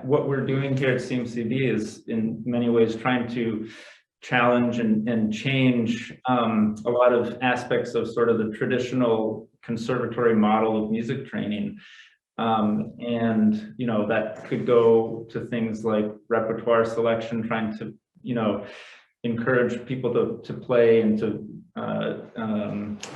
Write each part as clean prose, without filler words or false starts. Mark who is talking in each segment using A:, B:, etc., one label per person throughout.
A: what we're doing here at CMCB is in many ways trying to challenge and change a lot of aspects of sort of the traditional conservatory model of music training. And, you know, that could go to things like repertoire selection, trying to, you know, encourage people to play into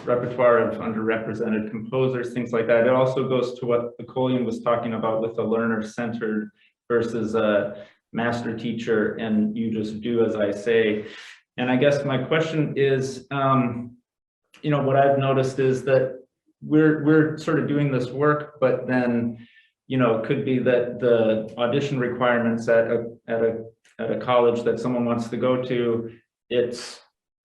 A: repertoire of underrepresented composers, things like that. It also goes to what Colleen was talking about with the learner-centered versus a master teacher, and you just do as I say. And I guess my question is, you know, what I've noticed is that we're sort of doing this work, but then, you know, it could be that the audition requirements at a college that someone wants to go to, it's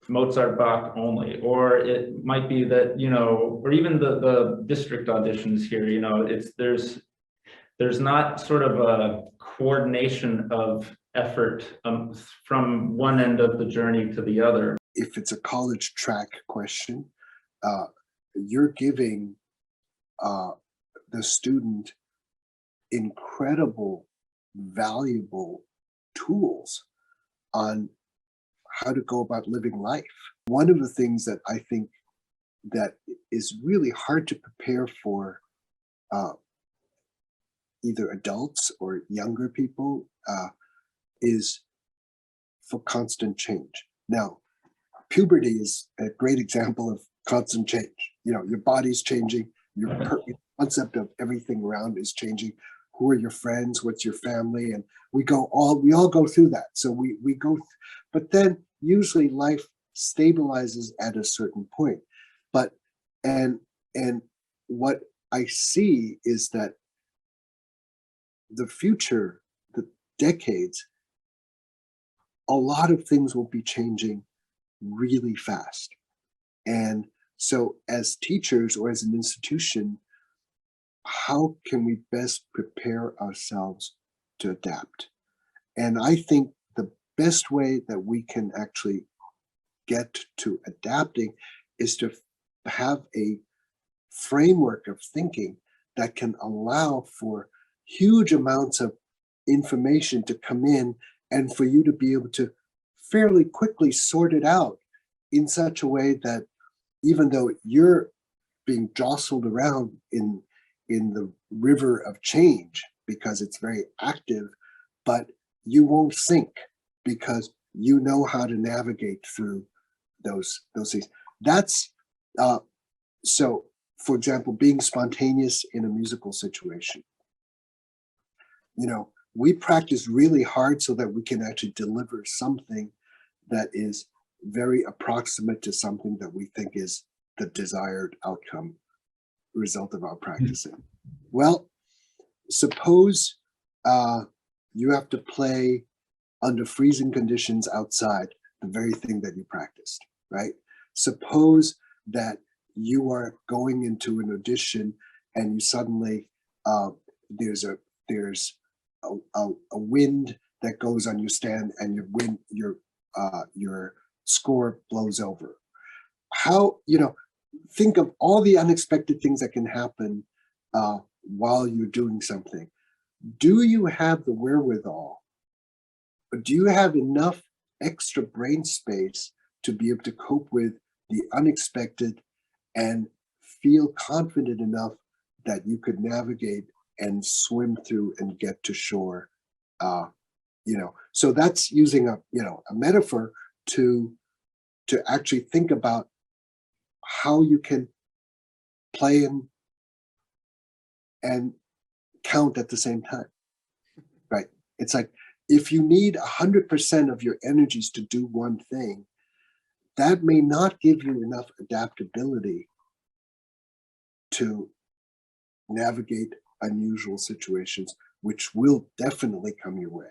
A: Mozart, Bach only, or it might be that, you know, or even the district auditions here, you know, there's not sort of a coordination of effort from one end of the journey to the other.
B: If it's a college track question, you're giving the student incredible, valuable tools on how to go about living life. One of the things that I think that is really hard to prepare for either adults or younger people is for constant change. Now, puberty is a great example of constant change. You know, your body's changing, your concept of everything around is changing. Who are your friends? What's your family? And we all go through that. So we go, but then usually life stabilizes at a certain point. But and what I see is that the future, the decades, a lot of things will be changing really fast. And so as teachers or as an institution, how can we best prepare ourselves to adapt? And I think the best way that we can actually get to adapting is to have a framework of thinking that can allow for huge amounts of information to come in and for you to be able to fairly quickly sort it out in such a way that even though you're being jostled around in the river of change because it's very active, but you won't sink because you know how to navigate through those things. That's so, for example, being spontaneous in a musical situation. You know, we practice really hard so that we can actually deliver something that is very approximate to something that we think is the desired outcome result of our practicing. Well, suppose you have to play under freezing conditions outside, the very thing that you practiced, right? Suppose that you are going into an audition and you suddenly there's a wind that goes on your stand and your score blows over. How, you know, think of all the unexpected things that can happen while you're doing something. Do you have the wherewithal? Or do you have enough extra brain space to be able to cope with the unexpected and feel confident enough that you could navigate and swim through and get to shore? You know, so that's using a metaphor to actually think about how you can play and count at the same time, right? It's like, if you need 100% of your energies to do one thing, that may not give you enough adaptability to navigate unusual situations, which will definitely come your way.